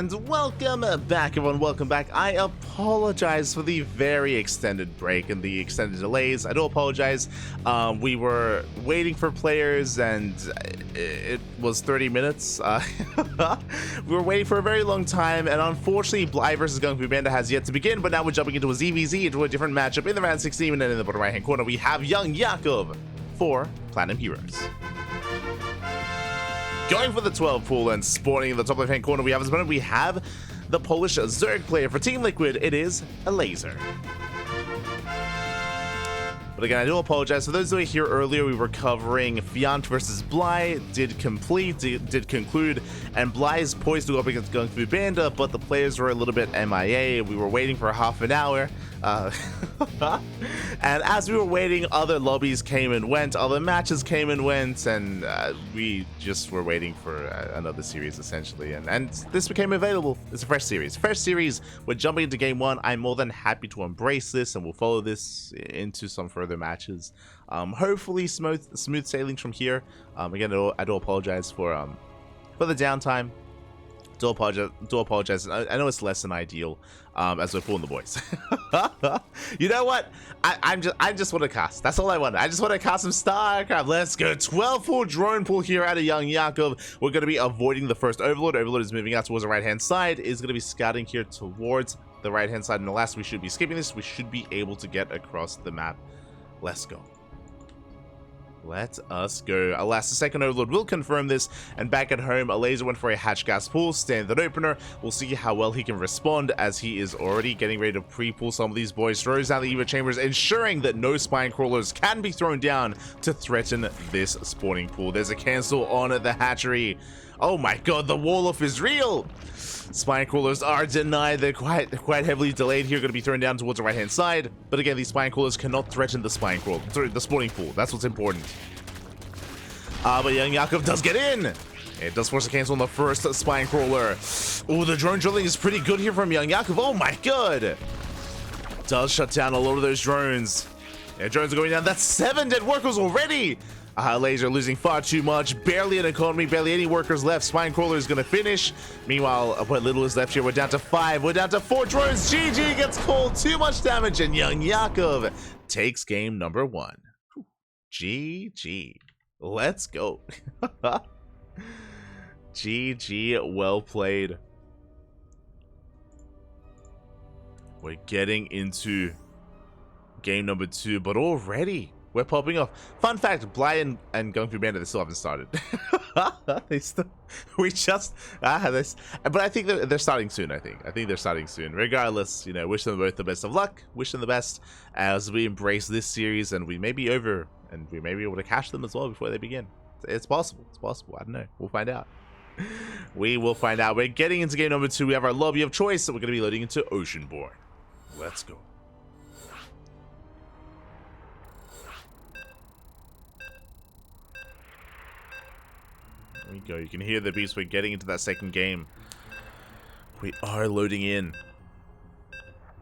And welcome back, everyone. Welcome back. I apologize for the very extended break and the extended delays. I do apologize. We were waiting for players, and it was 30 minutes. We were waiting for a very long time, and unfortunately, Bly versus Gung Fu Panda has yet to begin. But now we're jumping into a ZvZ, into a different matchup in the round 16, and then in the bottom right-hand corner, we have YoungYakov for Platinum Heroes. Going for the 12 pool and spawning in the top left-hand corner, we have the Polish Zerg player for Team Liquid. It is Elazer. But again, I do apologize. For those who were here earlier, we were covering Fiant versus Bly, did conclude, and Bly is poised to go up against Gung Fu Panda, but the players were a little bit MIA. We were waiting for half an hour. And as we were waiting, other lobbies came and went, other matches came and went, and we just were waiting for another series, essentially. And this became available. It's a fresh series. We're jumping into game one. I'm more than happy to embrace this, and we'll follow this into some further matches. Hopefully smooth sailings from here. Again, I do apologize for the downtime. Do apologize. I know it's less than ideal as we're pulling the boys. You know what? I just want to cast. That's all I want. I just want to cast some StarCraft. Let's go. 12 pool drone pool here out of YoungYakov. We're going to be avoiding the first Overlord. Overlord is moving out towards the right-hand side. Is going to be scouting here towards the right-hand side. And the last, we should be skipping this. We should be able to get across the map. Let's go. Let us go. Alas, the second Overlord will confirm this, and back at home, Elazer went for a hatch gas pull, standard opener. We'll see how well he can respond, as he is already getting ready to pre-pull some of these boys. Throws down the Eva chambers, ensuring that no spine crawlers can be thrown down to threaten this spawning pool. There's a cancel on the hatchery. Oh my god, the wall-off is real! Spine crawlers are denied. They're quite heavily delayed here, going to be thrown down towards the right-hand side. But again, these spine crawlers cannot threaten the the spawning pool. That's what's important. But YoungYakov does get in. It does force a cancel on the first spine crawler. Oh, the drone drilling is pretty good here from YoungYakov. Oh my god! Does shut down a lot of those drones. Yeah, drones are going down. That's 7 dead workers already. Elazer losing far too much. Barely an economy, barely any workers left. Spine crawler is going to finish. Meanwhile, what little is left here, we're down to 5. We're down to 4 drones. GG gets called. Too much damage, and YoungYakov takes game number 1. GG. Let's go. GG. Well played. We're getting into game number 2, but already we're popping off. Fun fact, Bly and Gung Fu Panda, they still haven't started. But I think they're starting soon, I think they're starting soon. Regardless, you know, wish them both the best of luck. Wish them the best as we embrace this series, and we may be able to catch them as well before they begin. It's possible. I don't know. We'll find out. We will find out. We're getting into game number 2. We have our lobby of choice, so we're going to be loading into Oceanborn. Let's go. There we go. You can hear the beats. We're getting into that second game. We are loading in.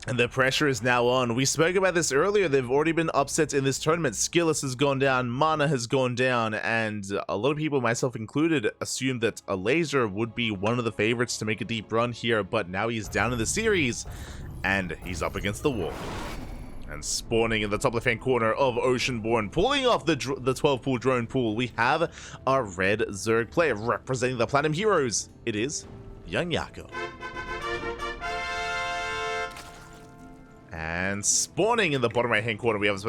And the pressure is now on. We spoke about this earlier. They've already been upsets in this tournament. Skillus has gone down. Mana has gone down. And a lot of people, myself included, assumed that Elazer would be one of the favorites to make a deep run here. But now he's down in the series. And he's up against the wall. And spawning in the top left-hand corner of Oceanborn, pulling off the 12-pool drone pool, we have our red Zerg player representing the Platinum Heroes. It is YoungYakov. And spawning in the bottom right-hand corner, we have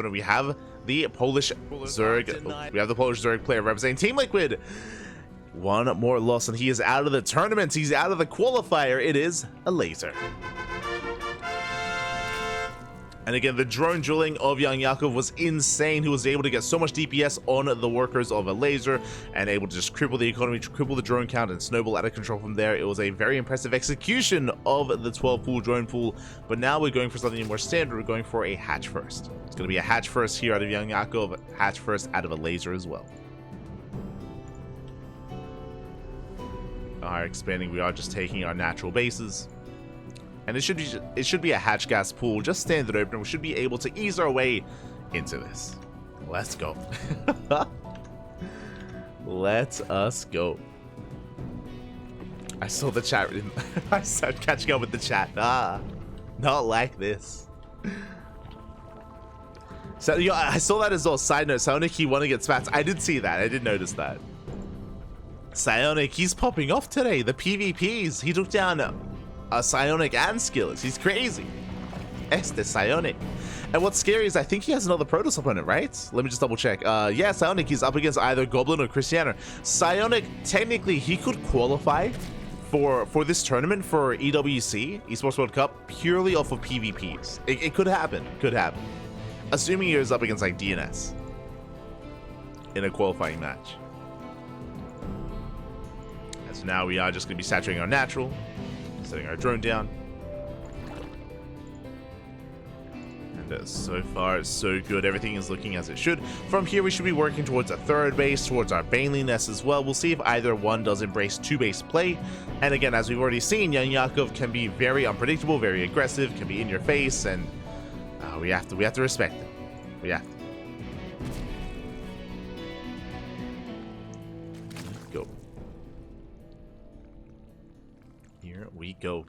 the Polish Zerg. We have the Polish Zerg player representing Team Liquid. One more loss, and he is out of the tournament. He's out of the qualifier. It is Elazer. And again, the drone drilling of YoungYakov was insane. He was able to get so much DPS on the workers of Elazer and able to just cripple the economy, cripple the drone count, and snowball out of control from there. It was a very impressive execution of the 12-pool drone pool. But now we're going for something more standard. We're going for a hatch first. It's going to be a hatch first here out of YoungYakov, hatch first out of Elazer as well. We are expanding. We are just taking our natural bases. And it should be a hatch gas pool, just standard opener. We should be able to ease our way into this. Let's go. Let us go. I saw the chat. I started catching up with the chat. Ah, not like this. So yeah, I saw that as well. Side note, Psionic, he wanna get spats. I did see that. I did notice that. Psionic, he's popping off today. The PvPs. He took down Psionic and Skillers. He's crazy. Este Psionic. And what's scary is I think he has another Protoss opponent, right? Let me just double check. Yeah, Psionic, he's up against either Goblin or Christiana. Psionic, technically, he could qualify for this tournament for EWC, Esports World Cup, purely off of PvPs. It could happen. Could happen. Assuming he is up against like DNS in a qualifying match. So now we are just going to be saturating our natural, setting our drone down. And so far, so good. Everything is looking as it should. From here, we should be working towards a third base, towards our Baneling nest as well. We'll see if either one does embrace two-base play. And again, as we've already seen, YoungYakov can be very unpredictable, very aggressive, can be in your face, and we have to respect it. We have to. Go. Here we go.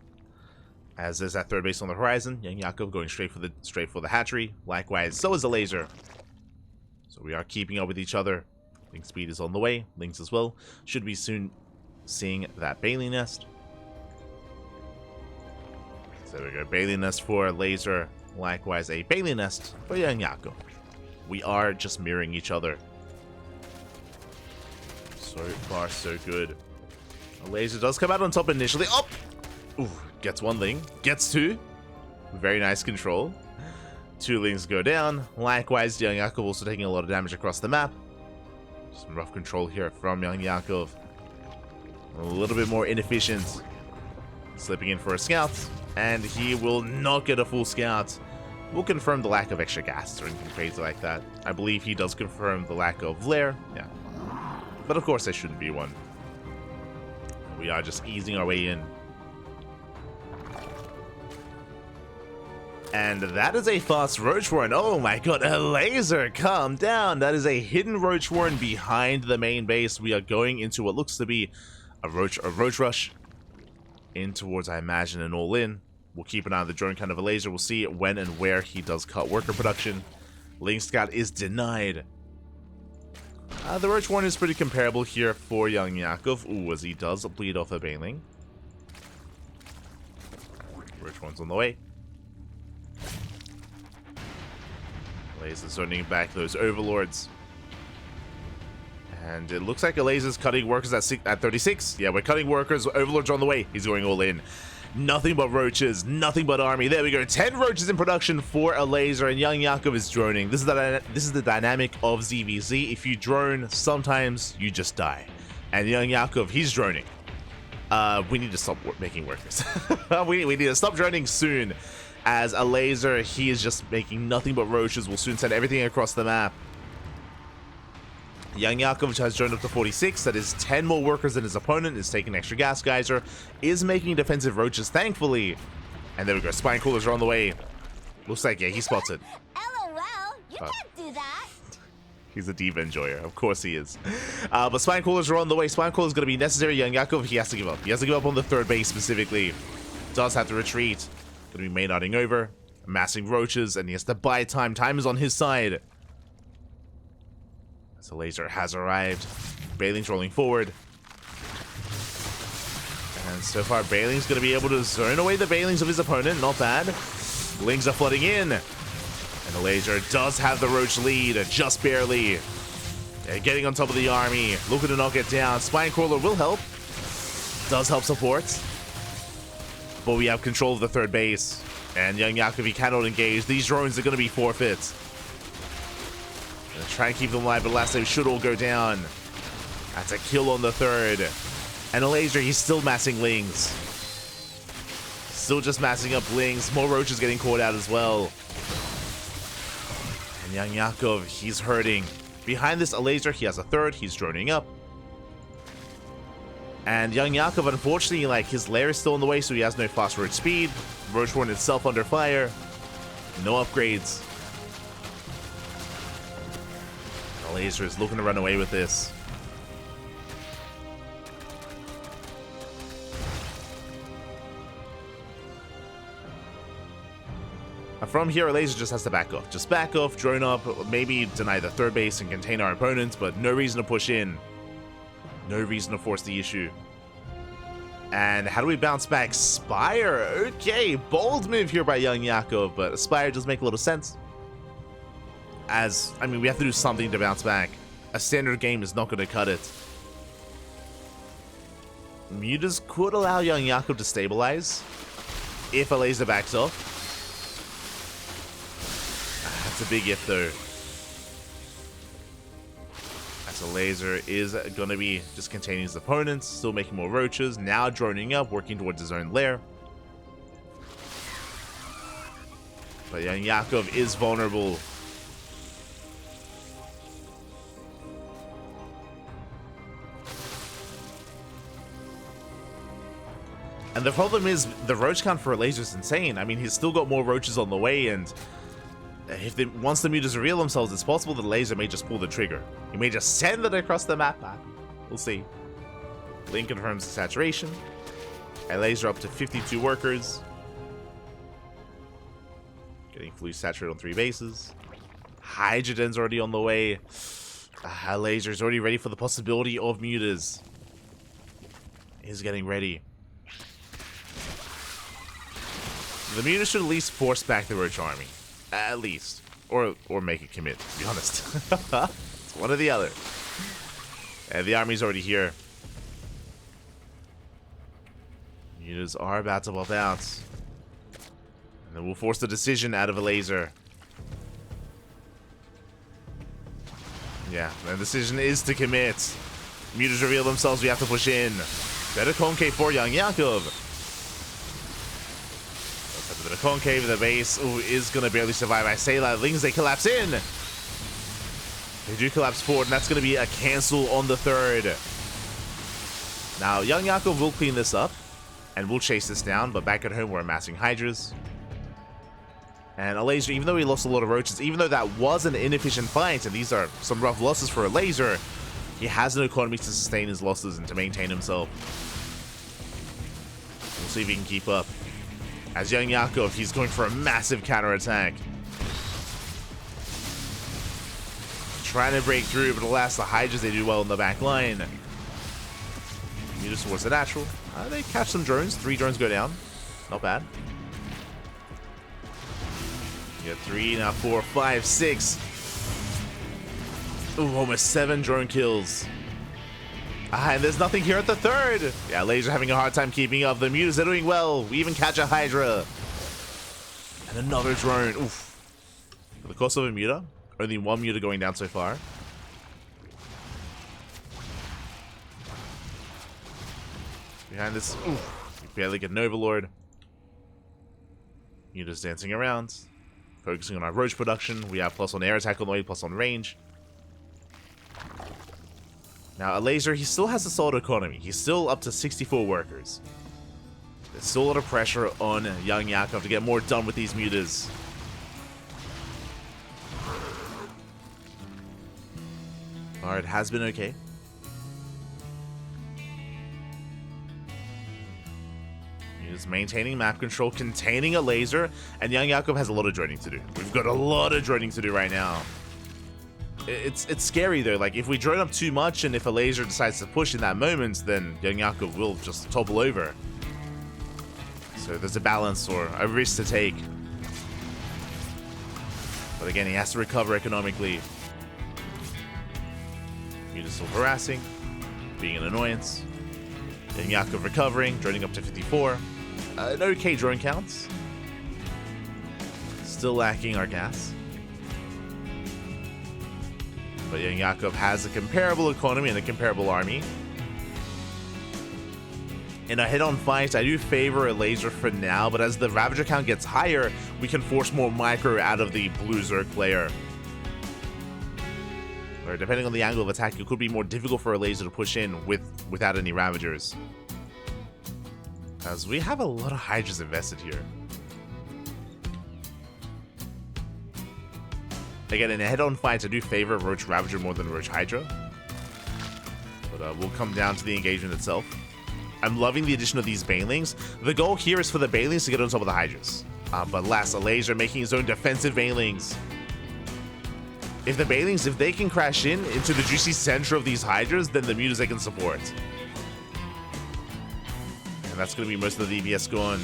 As there's that third base on the horizon, YoungYakov going straight for the hatchery. Likewise, so is Elazer. So we are keeping up with each other. Link speed is on the way. Links as well. Should be soon seeing that Baneling nest. So there we go. Baneling nest for Elazer. Likewise, a Baneling nest for YoungYakov. We are just mirroring each other. So far, so good. Elazer does come out on top initially. Oh! Ooh, gets one Ling. Gets two. Very nice control. Two Lings go down. Likewise, YoungYakov also taking a lot of damage across the map. Some rough control here from YoungYakov. A little bit more inefficient. Slipping in for a scout. And he will not get a full scout. We'll confirm the lack of extra gas or anything crazy like that. I believe he does confirm the lack of Lair. Yeah. But of course there shouldn't be one. We are just easing our way in. And that is a fast Roach Warren. Oh my god, Elazer, calm down. That is a hidden Roach Warren behind the main base. We are going into what looks to be a Roach Rush. In towards, I imagine, an all-in. We'll keep an eye on the drone count of Elazer. We'll see when and where he does cut worker production. Ling Scout is denied. The Roach Warren is pretty comparable here for YoungYakov. Ooh, as he does bleed off a Baneling. Roach Warren's on the way. Elazer zoning back those overlords. And it looks like Elazer's cutting workers at 36. Yeah, we're cutting workers. Overlord's on the way. He's going all in. Nothing but roaches. Nothing but army. There we go. 10 roaches in production for Elazer, and YoungYakov is droning. This is the dynamic of ZvZ. If you drone, sometimes you just die. And YoungYakov, he's droning. We need to stop making workers. we need to stop droning soon. As Elazer, he is just making nothing but roaches. We'll soon send everything across the map. YoungYakov has joined up to 46. That is 10 more workers than his opponent. Is taking extra gas geyser. Is making defensive roaches, thankfully. And there we go. Spine coolers are on the way. Looks like, yeah, he spots it. LOL, you can't do that. He's a diva enjoyer. Of course he is. But spine coolers are on the way. Spine coolers is going to be necessary. YoungYakov, he has to give up. He has to give up on the third base specifically. Does have to retreat. Going to be main-outing over. Amassing roaches. And he has to buy time. Time is on his side. So Elazer has arrived. Baneling's rolling forward. And so far, Baneling's going to be able to zone away the Banelings of his opponent. Not bad. Lings are flooding in. And Elazer does have the Roach lead, just barely. Getting on top of the army. Looking to knock it down. Spinecrawler will help. Does help support. But we have control of the third base. And YoungYakov, he cannot engage. These drones are going to be forfeits. Gonna try and keep them alive, but last time should all go down. That's a kill on the third. And Elazer, he's still massing Lings. Still just massing up Lings. More roaches getting caught out as well. And YoungYakov, he's hurting. Behind this Elazer, he has a third. He's droning up. And YoungYakov, unfortunately, like, his lair is still in the way, so he has no fast roach speed. Roach Warren itself under fire. No upgrades. Elazer is looking to run away with this. From here, Elazer just has to back off. Just back off, drone up, maybe deny the third base and contain our opponents, but no reason to push in. No reason to force the issue. And how do we bounce back? Spire. Okay, bold move here by YoungYakov, but Spire does make a little sense. As, I mean, we have to do something to bounce back. A standard game is not going to cut it. Mutas could allow YoungYakov to stabilize if Elazer backs off. That's a big if, though. As Elazer is going to be just containing his opponents, still making more roaches, now droning up, working towards his own lair. But YoungYakov is vulnerable. And the problem is, the roach count for Elazer is insane. I mean, he's still got more roaches on the way, and if once the mutas reveal themselves, it's possible that Elazer may just pull the trigger. He may just send it across the map. We'll see. Link confirms the saturation. Elazer up to 52 workers. Getting fully saturated on 3 bases. Hydrogen's already on the way. Elazer's already ready for the possibility of mutas. He's getting ready. The mutas should at least force back the roach army. At least. Or make it commit, to be honest. It's one or the other. And the army's already here. Mutas are about to pop out. And then we'll force the decision out of Elazer. Yeah, the decision is to commit. Mutas reveal themselves, we have to push in. Better CranKy for YoungYakov. A bit of concave, the base is going to barely survive. I say that Lings, they collapse in. They do collapse forward, and that's going to be a cancel on the third. Now, YoungYakov will clean this up, and we'll chase this down, but back at home, we're amassing Hydras. And Elazer, even though he lost a lot of roaches, even though that was an inefficient fight, and these are some rough losses for Elazer, he has an economy to sustain his losses and to maintain himself. We'll see if he can keep up. As YoungYakov, he's going for a massive counterattack. Trying to break through, but alas, the Hydras, they do well in the back line. Mutas towards the natural. They catch some drones. 3 drones go down. Not bad. You got 3, now 4, 5, 6. Ooh, almost 7 drone kills. And there's nothing here at the third. Yeah, Elazer having a hard time keeping up. The mutas are doing well. We even catch a Hydra. And another drone. Oof. For the cost of a muta, only 1 muta going down so far. Behind this, oof, we barely get an Overlord. Mutas dancing around. Focusing on our roach production. We have plus on air attack on the way, plus on range. Now, Elazer, he still has a solid economy. He's still up to 64 workers. There's still a lot of pressure on YoungYakov to get more done with these mutas. Alright, has been okay. He's maintaining map control, containing Elazer, and YoungYakov has a lot of droning to do. We've got a lot of droning to do right now. It's scary though, like if we drone up too much and if Elazer decides to push in that moment, then YoungYakov will just topple over. So there's a balance or a risk to take. But again, he has to recover economically. Mutas still harassing, being an annoyance. YoungYakov recovering, droning up to 54. An okay drone counts. Still lacking our gas. But YoungYakov has a comparable economy and a comparable army. In a head-on fight, I do favor Elazer for now, but as the Ravager count gets higher, we can force more micro out of the blue Zerg player. Or depending on the angle of attack, it could be more difficult for Elazer to push in without any Ravagers. As we have a lot of Hydras invested here. Again, in a head-on fight, I do favor Roach Ravager more than Roach Hydra. But we'll come down to the engagement itself. I'm loving the addition of these Banelings. The goal here is for the Banelings to get on top of the Hydras. But last, Elazer making his own defensive Banelings. If the Banelings, if they can crash into the juicy center of these Hydras, then the mutas they can support. And that's going to be most of the DPS gone.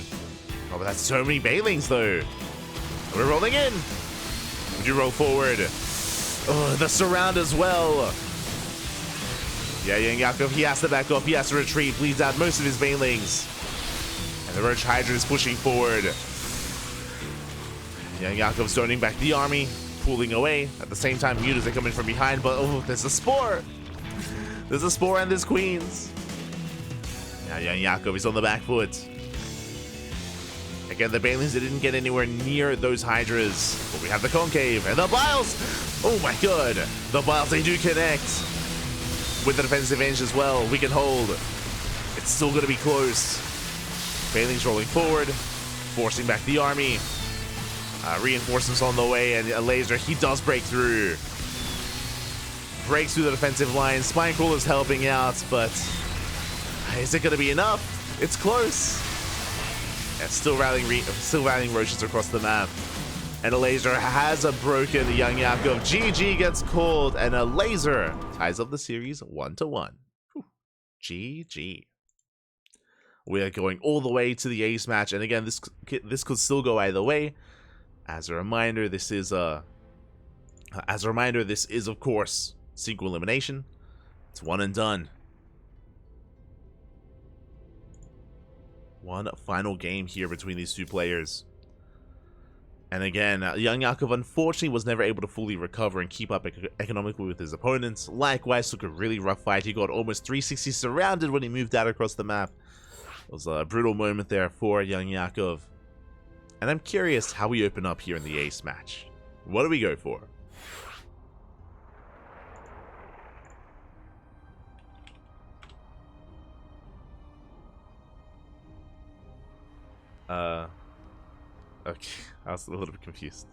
Oh, but that's so many Banelings, though. We're rolling in. Would you roll forward? Oh, the surround as well. Yeah, YoungYakov, he has to back off. He has to retreat. Bleeds out most of his Banelings. And the Roach Hydra is pushing forward. YoungYakov stoning back the army, pulling away. At the same time, mutas are coming from behind, but oh, there's a Spore. There's a Spore and there's Queens. Now YoungYakov is on the back foot. Again, the Banelings didn't get anywhere near those Hydras. But we have the Concave and the Biles. Oh my god. The Biles, they do connect. With the defensive advantage as well. We can hold. It's still going to be close. Banelings rolling forward. Forcing back the army. Reinforcements on the way. And Elazer, he does break through. Breaks through the defensive line. Spinecrawler's helping out. But is it going to be enough? It's close. Yeah, still rallying roaches across the map. And Elazer has a broken YoungYakov. GG gets called, and Elazer ties up the series 1-1. GG. We are going all the way to the ace match, and again, this could still go either way. As a reminder, this is of course sequel elimination. It's one and done. One final game here between these two players. And again, YoungYakov unfortunately was never able to fully recover and keep up economically with his opponents. Likewise, took a really rough fight. He got almost 360 surrounded when he moved out across the map. It was a brutal moment there for YoungYakov. And I'm curious how we open up here in the ace match. What do we go for? Okay, I was a little bit confused.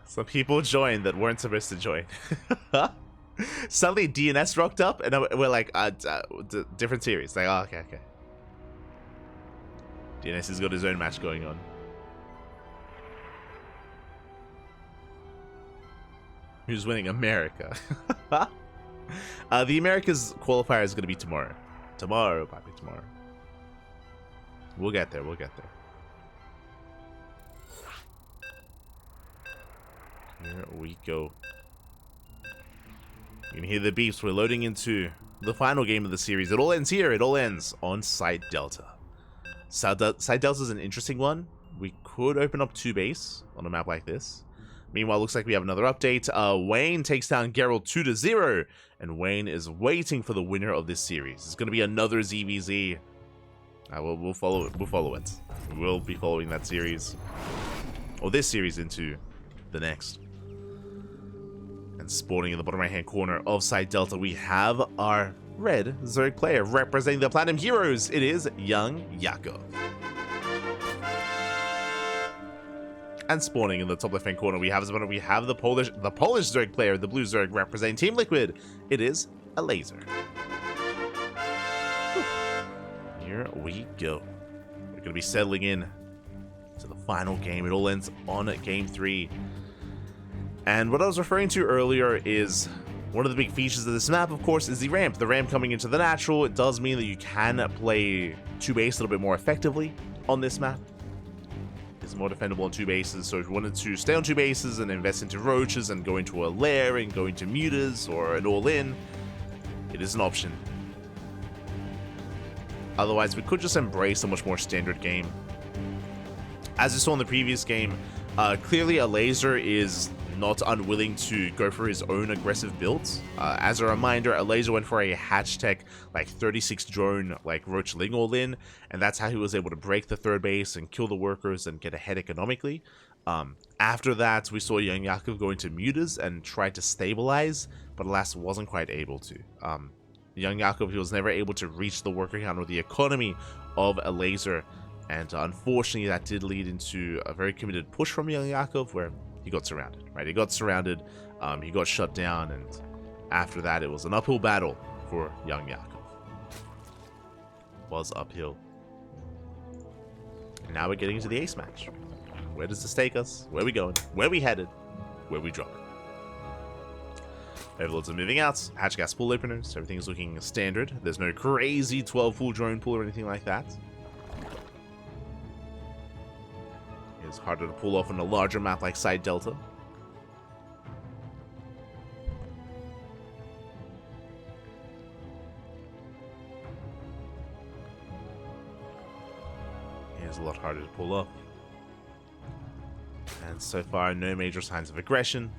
Some people joined that weren't supposed to join. Suddenly DNS rocked up, and we're like, different series. Like, oh, okay. DNS has got his own match going on. Who's winning? America. The America's qualifier is going to be tomorrow. Tomorrow. We'll get there. Here we go. You can hear the beeps. We're loading into the final game of the series. It all ends here. It all ends on Site Delta. Site Delta is an interesting one. We could open up 2 base on a map like this. Meanwhile, looks like we have another update. Wayne takes down Geralt 2-0, and Wayne is waiting for the winner of this series. It's going to be another ZvZ. We'll follow it. We'll be following that series, or this series, into the next. And spawning in the bottom right-hand corner of Site Delta, we have our red Zerg player representing the Platinum Heroes. It is YoungYakov. And spawning in the top left-hand corner, we have the Polish Zerg player, the blue Zerg representing Team Liquid. It is Elazer. Here we go. We're going to be settling in to the final game. It all ends on game 3. And what I was referring to earlier is one of the big features of this map, of course, is the ramp. The ramp coming into the natural, it does mean that you can play 2 base a little bit more effectively on this map. It's more defendable on 2 bases, so if you wanted to stay on 2 bases and invest into roaches and go into a lair and go into mutas or an all-in, it is an option. Otherwise, we could just embrace a much more standard game. As you saw in the previous game, clearly Elazer is not unwilling to go for his own aggressive builds. As a reminder, Elazer went for a hatch tech, like 36 drone, like Roachling all-in, and that's how he was able to break the 3rd base and kill the workers and get ahead economically. After that, we saw YoungYakov go into mutas and try to stabilize, but alas, wasn't quite able to. YoungYakov, he was never able to reach the worker count or the economy of Elazer, and unfortunately that did lead into a very committed push from YoungYakov where he got surrounded, right? He got surrounded, he got shut down, and after that it was an uphill battle for YoungYakov. Was uphill. Now we're getting into the ace match. Where does this take us? Where are we going? Where are we headed? Where are we dropping? Overlords are moving out. Hatch gas pool openers. Everything is looking standard. There's no crazy 12 full drone pool or anything like that. It's harder to pull off on a larger map like Side Delta. It's a lot harder to pull off. And so far, no major signs of aggression.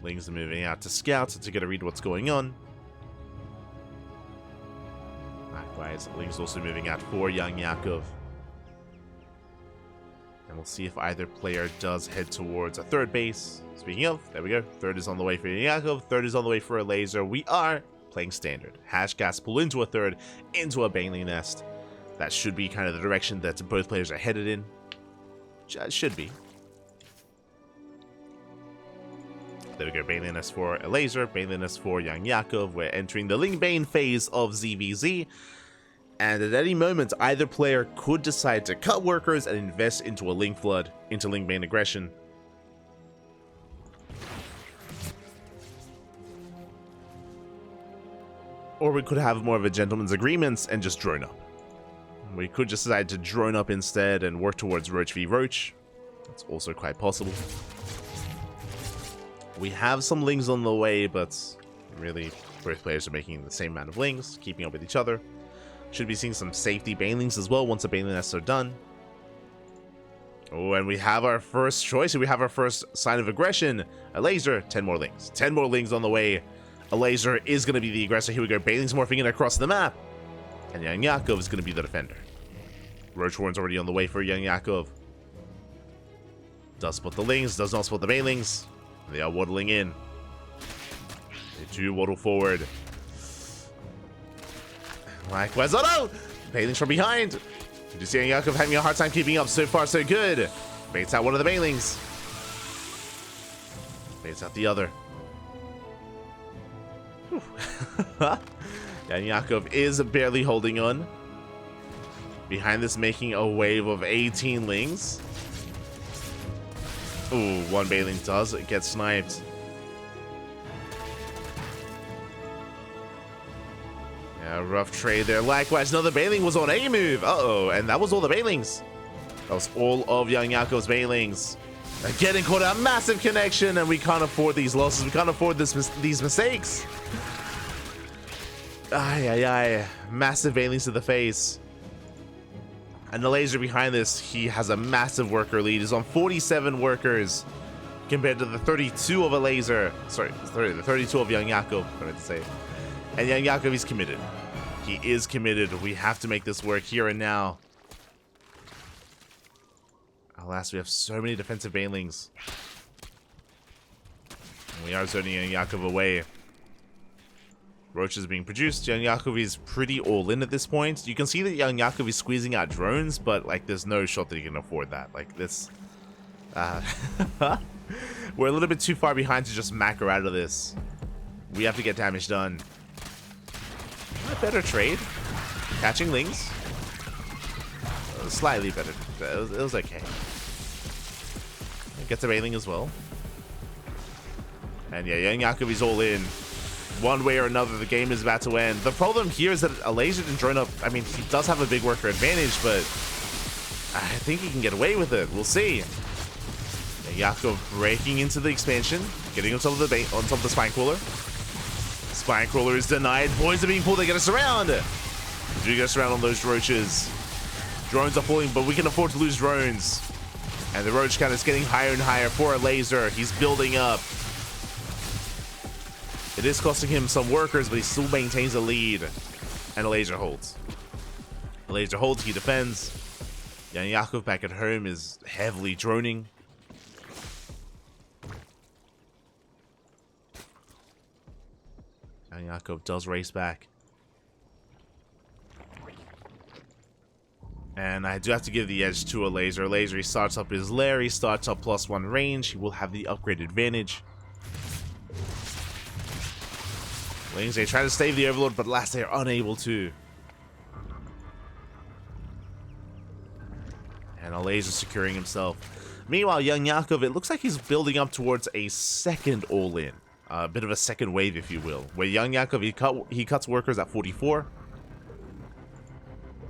Lings are moving out to scout to get a read what's going on. Likewise, Lings also moving out for YoungYakov. And we'll see if either player does head towards a third base. Speaking of, there we go. Third is on the way for YoungYakov. Third is on the way for Elazer. We are playing standard. Hash gas pull into a third, into a Baneling nest. That should be kind of the direction that both players are headed in. Should be. There we go, Baneling nest for Elazer, Baneling nest for YoungYakov. We're entering the Ling Bane phase of ZvZ. And at any moment, either player could decide to cut workers and invest into a Ling Flood, into Ling Bane aggression. Or we could have more of a gentleman's agreement and just drone up. We could just decide to drone up instead and work towards Roach v Roach. That's also quite possible. We have some Lings on the way, but really, both players are making the same amount of Lings, keeping up with each other. Should be seeing some safety Banelings as well once the Baneling nests are done. Oh, and we have our first choice. We have our first sign of aggression. Elazer, 10 more Lings. 10 more Lings on the way. Elazer is going to be the aggressor. Here we go. Banelings morphing in across the map. And YoungYakov is going to be the defender. Roach Warren's already on the way for YoungYakov. Does spot the Lings, does not spot the Banelings. They are waddling in. They do waddle forward. Likewise, oh no! Banelings from behind. You just see YoungYakov having a hard time keeping up. So far, so good. Baits out one of the Banelings. Baits out the other. YoungYakov is barely holding on. Behind this, making a wave of 18 Lings. Ooh, one Baneling does get sniped. Yeah, rough trade there. Likewise, another Baneling was on a move. Uh-oh, and that was all the Banelings. That was all of YoungYakov's Banelings. Getting caught out, massive connection, and we can't afford these losses. We can't afford these mistakes. Ay. Massive Banelings to the face. And the Elazer behind this, he has a massive worker lead. He's on 47 workers compared to the 32 of Elazer. Sorry, the 32 of YoungYakov, I meant to say. And YoungYakov is committed. He is committed. We have to make this work here and now. Alas, we have so many defensive Banelings. And we are zoning YoungYakov away. Roach is being produced. YoungYakov is pretty all in at this point. You can see that YoungYakov is squeezing out drones, but like there's no shot that he can afford that. Like this, we're a little bit too far behind to just macro out of this. We have to get damage done. A better trade, catching Lings. Slightly better. It was okay. It gets a Baneling as well. And yeah, YoungYakov is all in. One way or another, the game is about to end. The problem here is that Elazer didn't drone up. I mean, he does have a big worker advantage, but I think he can get away with it. We'll see. YoungYakov breaking into the expansion, getting on top of the Spine Crawler. Spine Crawler is denied. Boys are being pulled. They get us around. Do get us around on those roaches. Drones are falling, but we can afford to lose drones. And the roach count is getting higher and higher for Elazer. He's building up. It is costing him some workers, but he still maintains a lead. And Elazer holds. Elazer holds, he defends. YoungYakov back at home is heavily droning. YoungYakov does race back. And I do have to give the edge to Elazer. Elazer, he starts up his lair, he starts up +1 range, he will have the upgrade advantage. Lings, they try to save the Overlord, but last they are unable to. And Elazer securing himself. Meanwhile, YoungYakov, it looks like he's building up towards a second all-in. A bit of a second wave, if you will. Where YoungYakov, he cuts workers at 44.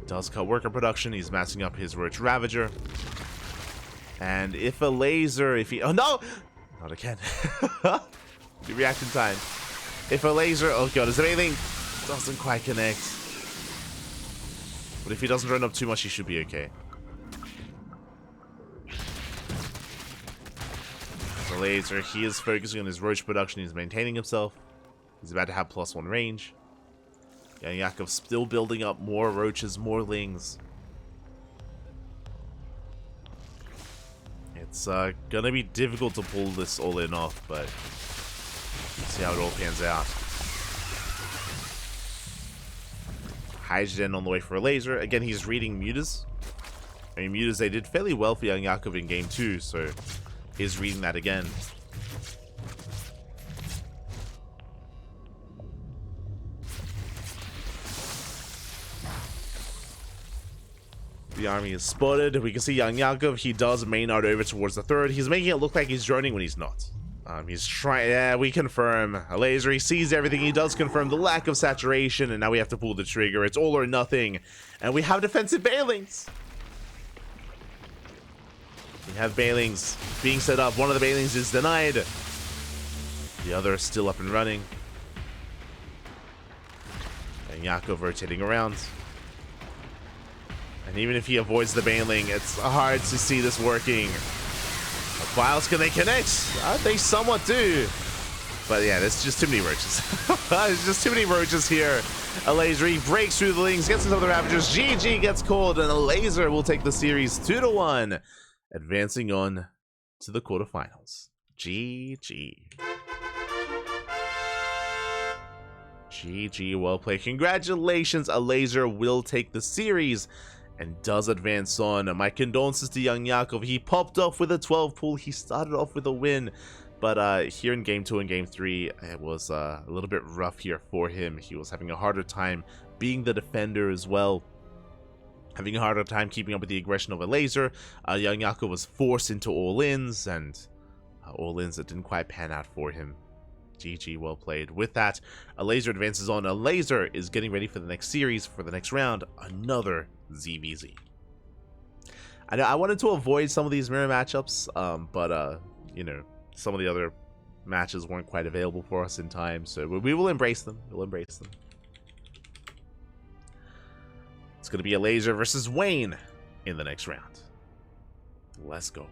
Does cut worker production. He's massing up his Roach Ravager. And if Elazer, if he... Oh, no! Not again. The reaction time. If Elazer... Oh, God, is there anything... Doesn't quite connect. But if he doesn't run up too much, he should be okay. Elazer, he is focusing on his Roach production. He's maintaining himself. He's about to have +1 range. YoungYakov still building up more Roaches, more Lings. It's gonna be difficult to pull this all in off, but let's see how it all pans out. Hydrogen on the way for Elazer. Again, he's reading Mutas. I mean, Mutas, they did fairly well for YoungYakov in game 2, so he's reading that again. The army is spotted. We can see YoungYakov. He does main out over towards the third. He's making it look like he's droning when he's not. He's trying. Yeah, we confirm. Elazer, he sees everything. He does confirm the lack of saturation, and now we have to pull the trigger. It's all or nothing. And we have defensive Bailings. We have Bailings being set up. One of the Bailings is denied. The other is still up and running. And YoungYakov rotating around. And even if he avoids the Bailing, it's hard to see this working. How else can they connect? They somewhat do. But yeah, there's just too many Roaches. There's just too many Roaches here. Elazer, he breaks through the Lings, gets into the Ravagers. GG gets called, and Elazer will take the series 2-1, advancing on to the quarterfinals. GG. GG, well played. Congratulations, Elazer will take the series and does advance on. My condolences to YoungYakov. He popped off with a 12 pull. He started off with a win, but here in game 2 and game 3, it was a little bit rough here for him. He was having a harder time being the defender as well, having a harder time keeping up with the aggression of Elazer. YoungYakov was forced into all-ins, and all-ins that didn't quite pan out for him. GG, well played. With that, Elazer advances on. Elazer is getting ready for the next series, for the next round, another ZvZ. I know I wanted to avoid some of these mirror matchups, but you know, some of the other matches weren't quite available for us in time, so we will embrace them. We'll embrace them. It's going to be Elazer versus Wayne in the next round. Let's go.